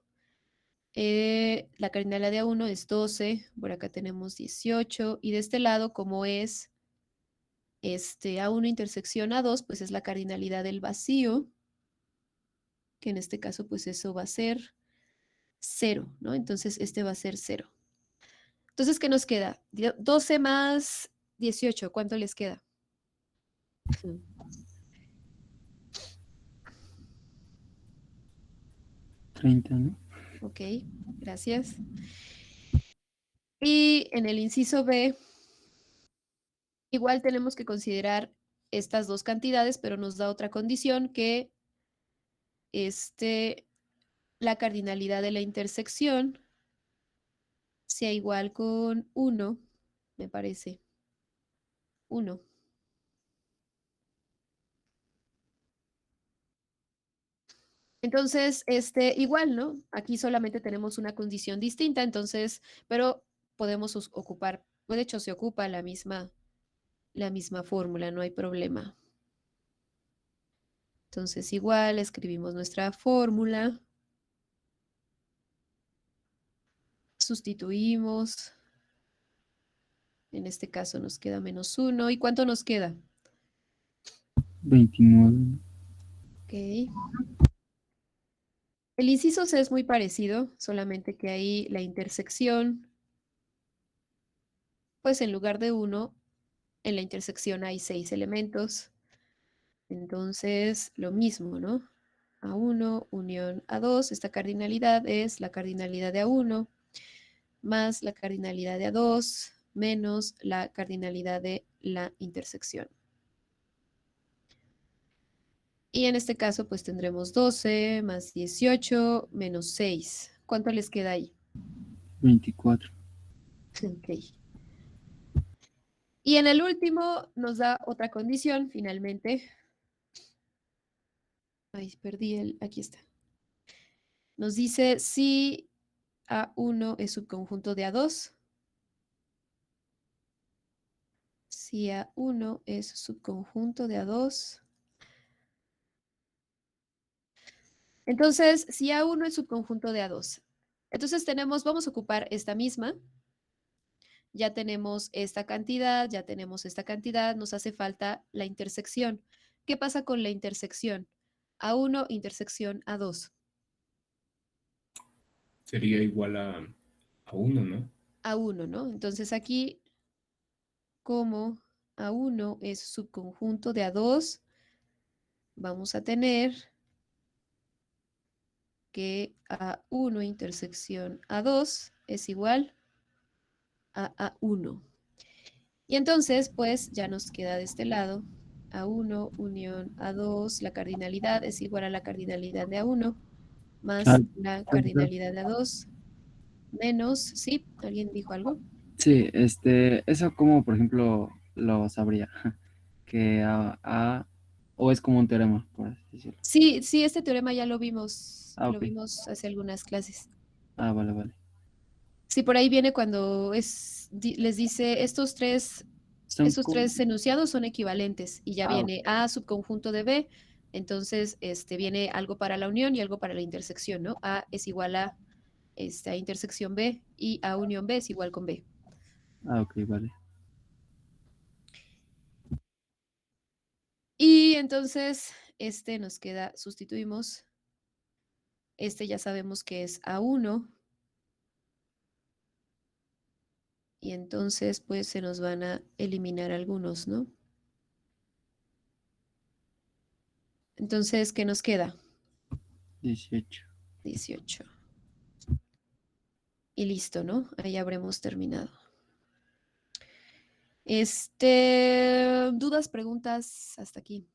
la cardinalidad de A1 es 12, por acá tenemos 18, y de este lado, como es este A1 intersección A2, pues es la cardinalidad del vacío, que en este caso, pues eso va a ser 0, ¿no? Entonces, este va a ser 0. Entonces, ¿qué nos queda? 12 más 18, ¿cuánto les queda? 30, ¿no? Ok, gracias. Y en el inciso B, igual tenemos que considerar estas dos cantidades, pero nos da otra condición que la cardinalidad de la intersección sea igual con 1, me parece. 1. Entonces, igual, ¿no? Aquí solamente tenemos una condición distinta, entonces, pero podemos ocupar, de hecho se ocupa la misma fórmula, no hay problema. Entonces, igual, escribimos nuestra fórmula, sustituimos, en este caso nos queda menos 1, ¿y cuánto nos queda? 29. Ok. El inciso C es muy parecido, solamente que ahí la intersección, pues en lugar de 1, en la intersección hay 6 elementos. Entonces, lo mismo, ¿no? A1 unión A2, esta cardinalidad es la cardinalidad de A1 más la cardinalidad de A2 menos la cardinalidad de la intersección. Y en este caso, pues tendremos 12 más 18 menos 6. ¿Cuánto les queda ahí? 24. Ok. Y en el último nos da otra condición, finalmente. Ay, perdí aquí está. Nos dice si A1 es subconjunto de A2. Si A1 es subconjunto de A2. Entonces, si A1 es subconjunto de A2. Entonces vamos a ocupar esta misma. Ya tenemos esta cantidad, nos hace falta la intersección. ¿Qué pasa con la intersección? A1 intersección A2. Sería igual a 1, ¿no? A1, ¿no? Entonces aquí, como A1 es subconjunto de A2, vamos a tener que A1 intersección A2 es igual a A1. Y entonces, pues ya nos queda de este lado A1 unión A2, la cardinalidad es igual a la cardinalidad de A1 Ah, más la cardinalidad de A2 menos, ¿sí? ¿Alguien dijo algo? sí, eso como por ejemplo lo sabría, que o es como un teorema, por así decirlo. Sí, sí, este teorema ya Ah, lo ok. vimos hace algunas clases. Ah, vale, vale. Sí, por ahí viene cuando les dice Son estos como, tres enunciados son equivalentes y ya ok, viene A subconjunto de B, entonces viene algo para la unión y algo para la intersección, ¿no? A es igual a esta intersección B y A unión B es igual con B. ok, vale. Y entonces nos queda, sustituimos, ya sabemos que es A1 y entonces pues se nos van a eliminar algunos, ¿no? Entonces, ¿qué nos queda? 18. 18. Y listo, ¿no? Ahí habremos terminado. Dudas, preguntas, hasta aquí.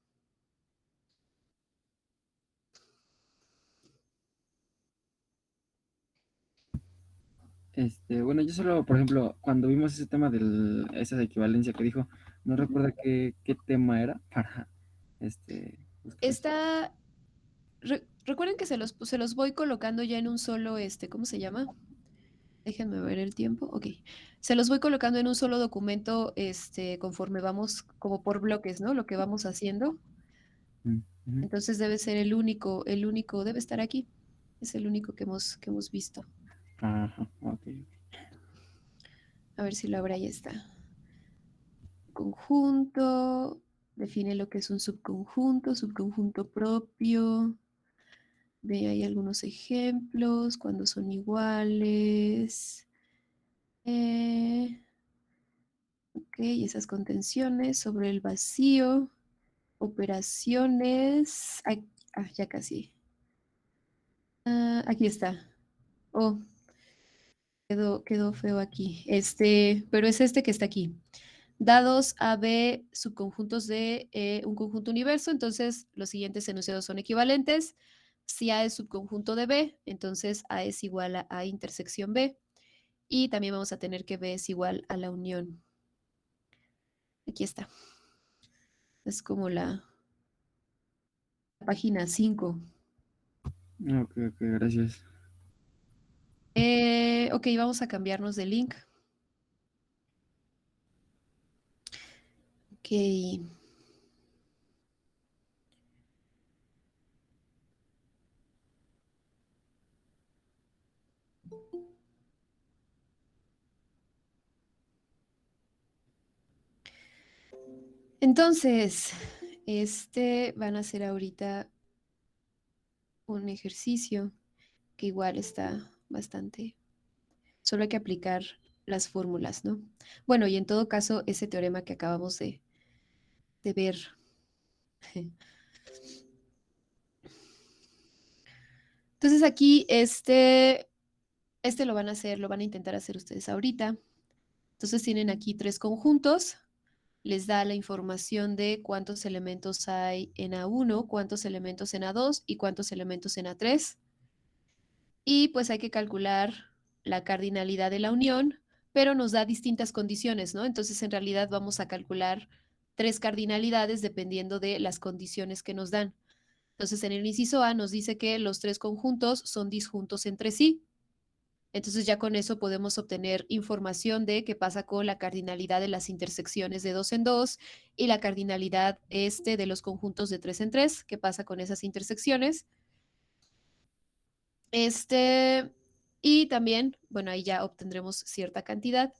Bueno, yo solo, por ejemplo, cuando vimos ese tema de esa equivalencia que dijo, no recuerdo qué tema era para, justo eso. Esta, recuerden que se los voy colocando ya en un solo, ¿cómo se llama? Déjenme ver el tiempo. Ok. Se los voy colocando en un solo documento, conforme vamos, como por bloques, ¿no? Lo que vamos haciendo. Mm, ujú. Entonces debe ser el único, debe estar aquí. Es el único que hemos visto. Ajá, ok. A ver si lo habrá, ahí está. Conjunto, define lo que es un subconjunto, subconjunto propio. Ve ahí algunos ejemplos, cuando son iguales. Ok, esas contenciones sobre el vacío, operaciones. Ya casi. Aquí está. Oh, quedó feo aquí. Pero es este que está aquí. Dados A, B, subconjuntos de un conjunto universo, entonces los siguientes enunciados son equivalentes. Si A es subconjunto de B, entonces A es igual a A intersección B. Y también vamos a tener que B es igual a la unión. Aquí está. Es como la página 5. Ok, ok, gracias. Ok, vamos a cambiarnos de link. Ok. Entonces, van a hacer ahorita un ejercicio que igual está bastante. Solo hay que aplicar las fórmulas, ¿no? Bueno, y en todo caso, ese teorema que acabamos de ver. Entonces aquí, lo van a hacer, lo van a intentar hacer ustedes ahorita. Entonces tienen aquí tres conjuntos. Les da la información de cuántos elementos hay en A1, cuántos elementos en A2 y cuántos elementos en A3. Y pues hay que calcular la cardinalidad de la unión, pero nos da distintas condiciones, ¿no? Entonces en realidad vamos a calcular tres cardinalidades dependiendo de las condiciones que nos dan. Entonces en el inciso A nos dice que los tres conjuntos son disjuntos entre sí. Entonces ya con eso podemos obtener información de qué pasa con la cardinalidad de las intersecciones de 2 en 2 y la cardinalidad de los conjuntos de 3 en 3, qué pasa con esas intersecciones. Y también, bueno, ahí ya obtendremos cierta cantidad.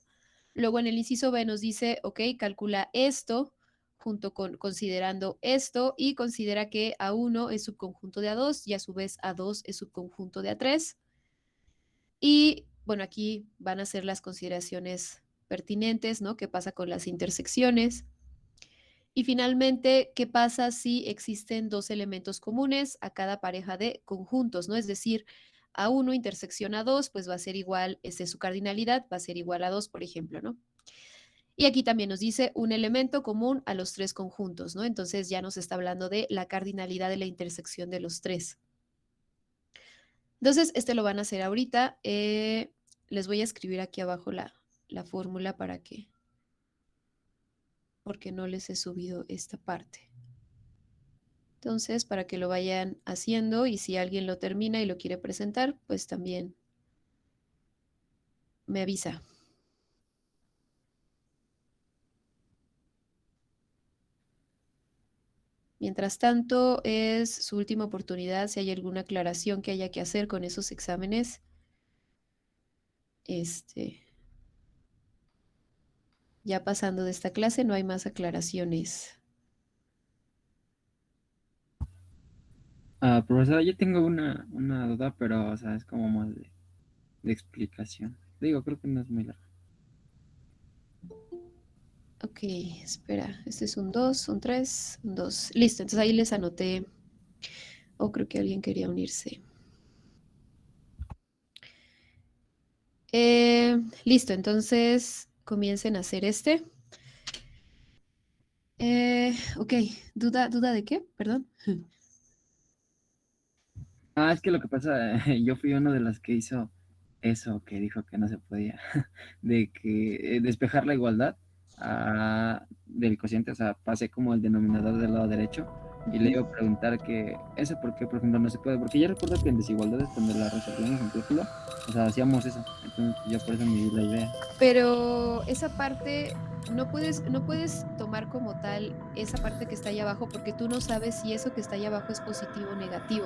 Luego en el inciso B nos dice, ok, calcula esto junto con considerando esto y considera que A1 es subconjunto de A2 y a su vez A2 es subconjunto de A3. Y bueno, aquí van a ser las consideraciones pertinentes, ¿no? ¿Qué pasa con las intersecciones? Y finalmente, ¿qué pasa si existen dos elementos comunes a cada pareja de conjuntos, ¿no? Es decir, A1 intersección A2, pues va a ser igual, esa es su cardinalidad, va a ser igual a 2, por ejemplo, ¿no? Y aquí también nos dice un elemento común a los tres conjuntos, ¿no? Entonces ya nos está hablando de la cardinalidad de la intersección de los tres. Entonces, lo van a hacer ahorita. Les voy a escribir aquí abajo la fórmula porque no les he subido esta parte. Entonces, para que lo vayan haciendo y si alguien lo termina y lo quiere presentar, pues también me avisa. Mientras tanto, es su última oportunidad. Si hay alguna aclaración que haya que hacer con esos exámenes, ya pasando de esta clase, no hay más aclaraciones. Profesora, yo tengo una duda, pero, o sea, es como más de explicación. Digo, creo que no es muy larga. Ok, espera. Este es un 2, un 3, un 2. Listo, entonces ahí les anoté. Creo que alguien quería unirse. Listo, entonces comiencen a hacer Ok, ¿duda de qué? Perdón. Es que lo que pasa, yo fui uno de las que hizo eso que dijo que no se podía, de que despejar la igualdad del cociente, o sea, pasé como el denominador del lado derecho y le iba a preguntar que eso por qué, por ejemplo, no se puede, porque yo recuerdo que en desigualdades cuando la resolvíamos en cálculo, o sea, hacíamos eso, entonces yo por eso me di la idea. Pero esa parte no puedes tomar como tal esa parte que está ahí abajo, porque tú no sabes si eso que está ahí abajo es positivo o negativo.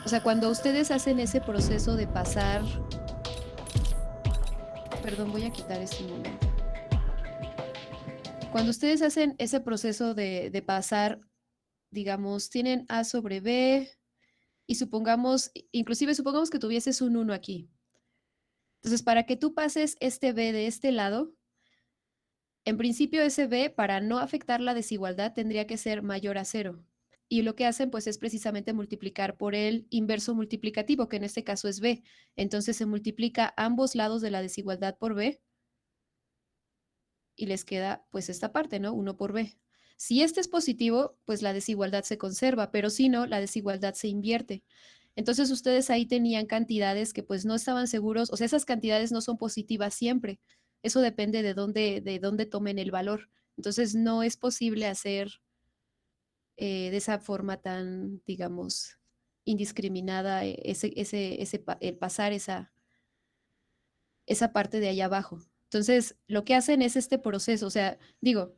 O sea, cuando ustedes hacen ese proceso de pasar, perdón, voy a quitar este un momento. Cuando ustedes hacen ese proceso de pasar, digamos, tienen A sobre B y supongamos que tuvieses un 1 aquí. Entonces, para que tú pases este B de este lado, en principio ese B, para no afectar la desigualdad, tendría que ser mayor a 0. Y lo que hacen, pues, es precisamente multiplicar por el inverso multiplicativo, que en este caso es B. Entonces se multiplica ambos lados de la desigualdad por B y les queda, pues, esta parte, ¿no? 1 por B. Si este es positivo, pues la desigualdad se conserva, pero si no, la desigualdad se invierte. Entonces ustedes ahí tenían cantidades que pues no estaban seguros, o sea, esas cantidades no son positivas siempre. Eso depende de dónde tomen el valor. Entonces no es posible hacer de esa forma tan, digamos, indiscriminada el pasar esa parte de allá abajo. Entonces, lo que hacen es este proceso, o sea, digo,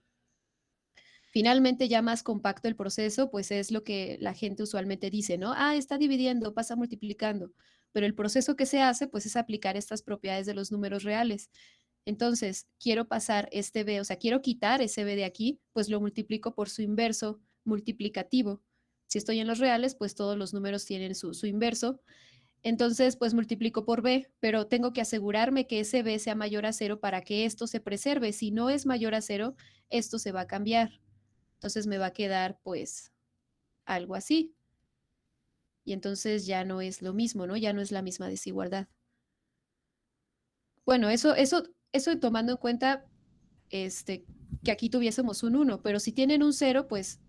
finalmente ya más compacto el proceso, pues es lo que la gente usualmente dice, ¿no? Ah, está dividiendo, pasa multiplicando, pero el proceso que se hace, pues es aplicar estas propiedades de los números reales. Entonces, quiero pasar este b, o sea, quiero quitar ese b de aquí, pues lo multiplico por su inverso multiplicativo. Si estoy en los reales, pues todos los números tienen su inverso. Entonces, pues multiplico por b, pero tengo que asegurarme que ese b sea mayor a 0 para que esto se preserve. Si no es mayor a 0, esto se va a cambiar. Entonces me va a quedar pues algo así. Y entonces ya no es lo mismo, ¿no? Ya no es la misma desigualdad. Bueno, eso tomando en cuenta que aquí tuviésemos un 1, pero si tienen un 0, pues,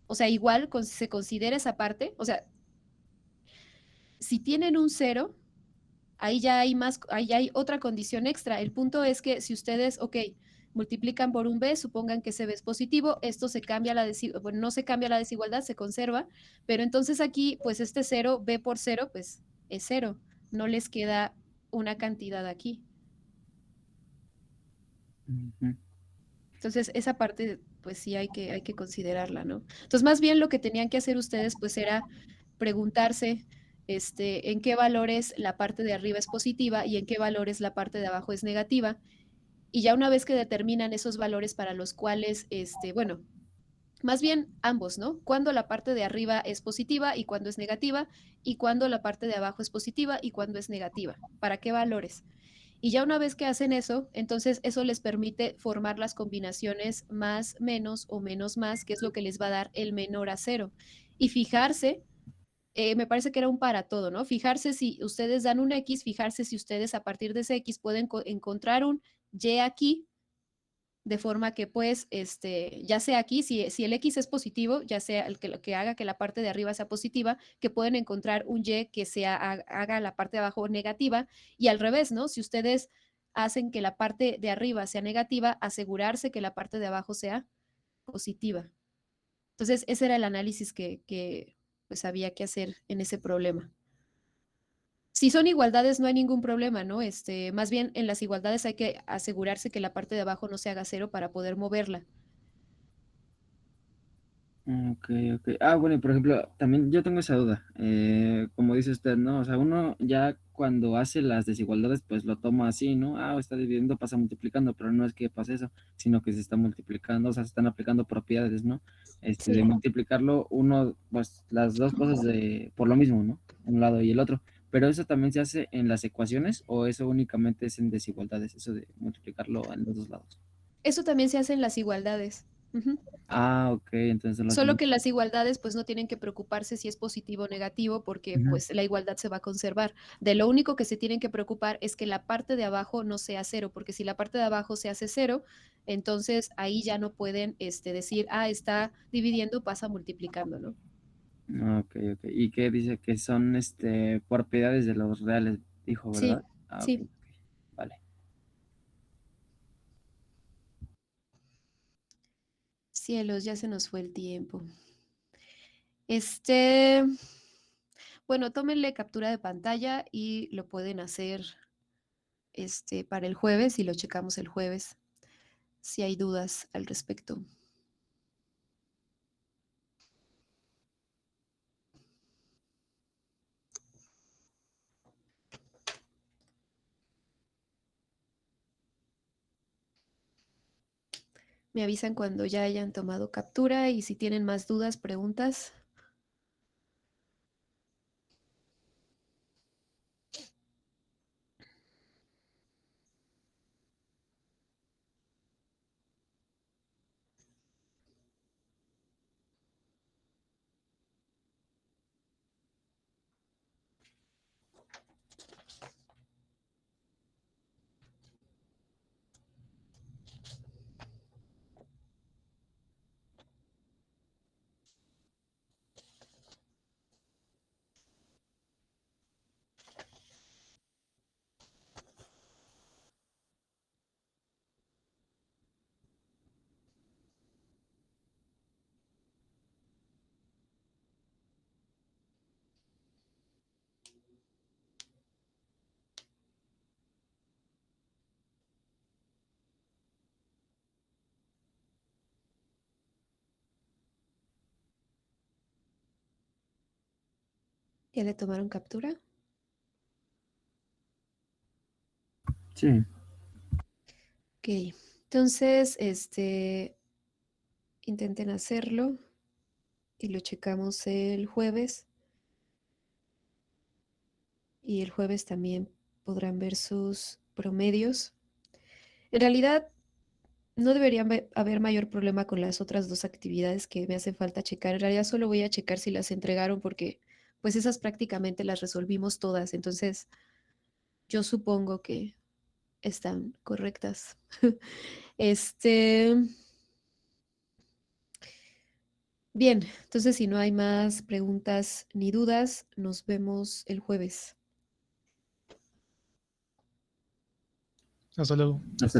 o sea, igual se considera esa parte, o sea, si tienen un 0, ahí ya hay otra condición extra. El punto es que si ustedes, ok, multiplican por un b, supongan que ese b es positivo, esto se cambia bueno, no se cambia la desigualdad, se conserva, pero entonces aquí, pues este 0, b por 0, pues es 0, no les queda una cantidad aquí. Ujú. Entonces, esa parte, pues sí hay que considerarla, ¿no? Entonces, más bien lo que tenían que hacer ustedes, pues era preguntarse, en qué valores la parte de arriba es positiva y en qué valores la parte de abajo es negativa. Y ya una vez que determinan esos valores para los cuales, bueno, más bien ambos, ¿no? Cuando la parte de arriba es positiva y cuando es negativa, y cuando la parte de abajo es positiva y cuando es negativa. ¿Para qué valores? Y ya una vez que hacen eso, entonces eso les permite formar las combinaciones más, menos o menos más, que es lo que les va a dar el menor a 0. Y fijarse, me parece que era un para todo, ¿no? Fijarse si ustedes dan un X, fijarse si ustedes a partir de ese X pueden encontrar un Y aquí, de forma que pues, ya sea aquí, si el X es positivo, ya sea el que haga que la parte de arriba sea positiva, que pueden encontrar un Y que haga la parte de abajo negativa, y al revés, ¿no? Si ustedes hacen que la parte de arriba sea negativa, asegurarse que la parte de abajo sea positiva. Entonces, ese era el análisis que pues había que hacer en ese problema. Si son igualdades, no hay ningún problema, ¿no? Más bien en las igualdades hay que asegurarse que la parte de abajo no se haga 0 para poder moverla. Ok, ok. Ah, bueno, y por ejemplo, también yo tengo esa duda. Como dice usted, ¿no? O sea, uno ya cuando hace las desigualdades, pues lo toma así, ¿no? Ah, está dividiendo, pasa multiplicando, pero no es que pase eso, sino que se está multiplicando, o sea, se están aplicando propiedades, ¿no? De Sí. multiplicarlo, uno, pues las dos cosas por lo mismo, ¿no? Un lado y el otro. Pero eso también se hace en las ecuaciones o eso únicamente es en desigualdades, eso de multiplicarlo en los dos lados. Eso también se hace en las igualdades. Ujú. Ah, ok, entonces lo Solo hacen. que las igualdades pues no tienen que preocuparse si es positivo o negativo porque Ujú. pues la igualdad se va a conservar. De lo único que se tienen que preocupar es que la parte de abajo no sea 0, porque si la parte de abajo se hace 0, entonces ahí ya no pueden decir, ah, está dividiendo, pasa multiplicando, ¿no? Ok, ok. ¿Y qué dice que son propiedades de los reales? dijo, Sí, ¿verdad? Ah, ok, sí. ok. Vale. Cielos, ya se nos fue el tiempo. Este, bueno, tómenle captura de pantalla y lo pueden hacer para el jueves y lo checamos el jueves si hay dudas al respecto. Me avisan cuando ya hayan tomado captura y si tienen más dudas, preguntas. ¿Ya le tomaron captura? Sí. Ok, entonces, intenten hacerlo y lo checamos el jueves. Y el jueves también podrán ver sus promedios. En realidad, no debería haber mayor problema con las otras dos actividades que me hacen falta checar. En realidad, solo voy a checar si las entregaron porque, pues, esas prácticamente las resolvimos todas. Entonces, yo supongo que están correctas. Este, bien, entonces si no hay más preguntas ni dudas, nos vemos el jueves. Hasta luego. Hasta